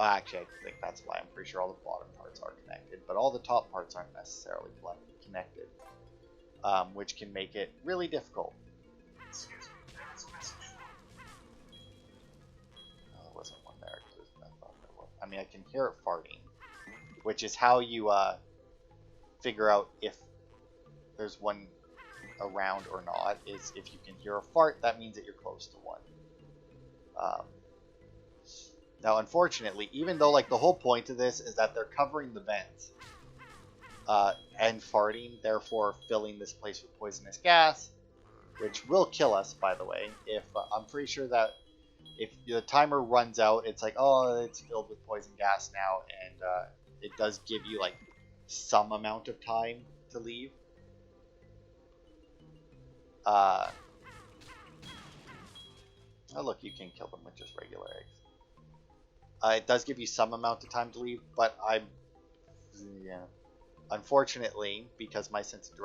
Actually, I think that's why I'm pretty sure all the bottom parts are connected, but all the top parts aren't necessarily connected, which can make it really difficult. Excuse me, there is a message for you. Oh, there wasn't one there. I thought there was. I mean, I can hear it farting, which is how you figure out if there's one around or not. Is if you can hear a fart, that means that you're close to one. Now, unfortunately, even though like the whole point of this is that they're covering the vents and farting, therefore filling this place with poisonous gas, which will kill us, by the way. If I'm pretty sure that if the timer runs out, it's like, oh, it's filled with poison gas now, and it does give you like some amount of time to leave. Oh, look, you can kill them with just regular eggs. It does give you some amount of time to leave, but yeah. Unfortunately, because my sense of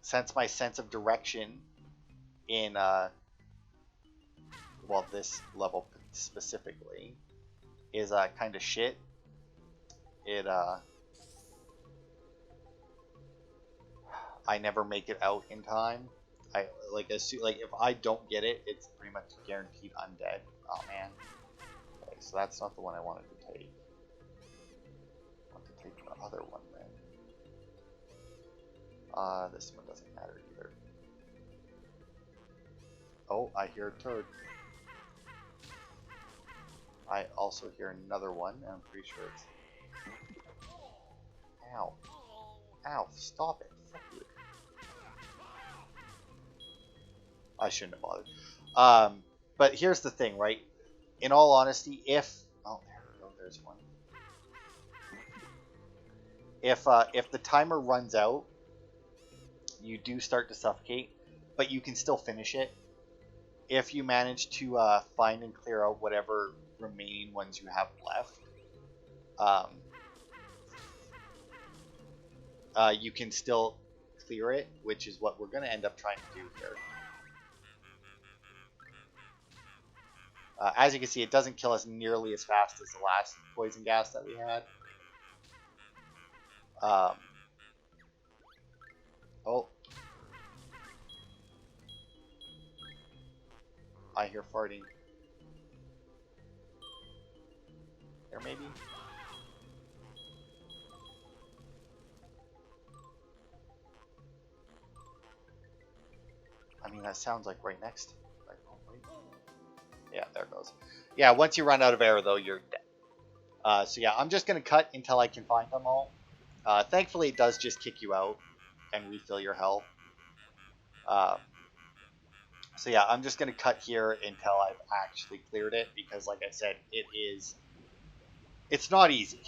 since my sense of direction in, well, this level specifically is kind of shit. I never make it out in time. Like if I don't get it, it's pretty much guaranteed I'm dead. Oh man. Okay, so that's not the one I wanted to take. I want to take the other one then. This one doesn't matter either. Oh, I hear a turd. I also hear another one, and I'm pretty sure it's. Ow. Ow, stop it. Fuck you. I shouldn't have bothered. But here's the thing, right? In all honesty, if oh, there we go, there's one. If the timer runs out, you do start to suffocate, but you can still finish it if you manage to find and clear out whatever remaining ones you have left. You can still clear it, which is what we're going to end up trying to do here. As you can see, it doesn't kill us nearly as fast as the last poison gas that we had. Oh. I hear farting. There, maybe? I mean, that sounds like right next. Like, oh, wait. Yeah, there it goes. Yeah, once you run out of air, though, you're dead. So yeah, I'm just going to cut until I can find them all. Thankfully, it does just kick you out and refill your health. So yeah, I'm just going to cut here until I've actually cleared it, because like I said, it's not easy.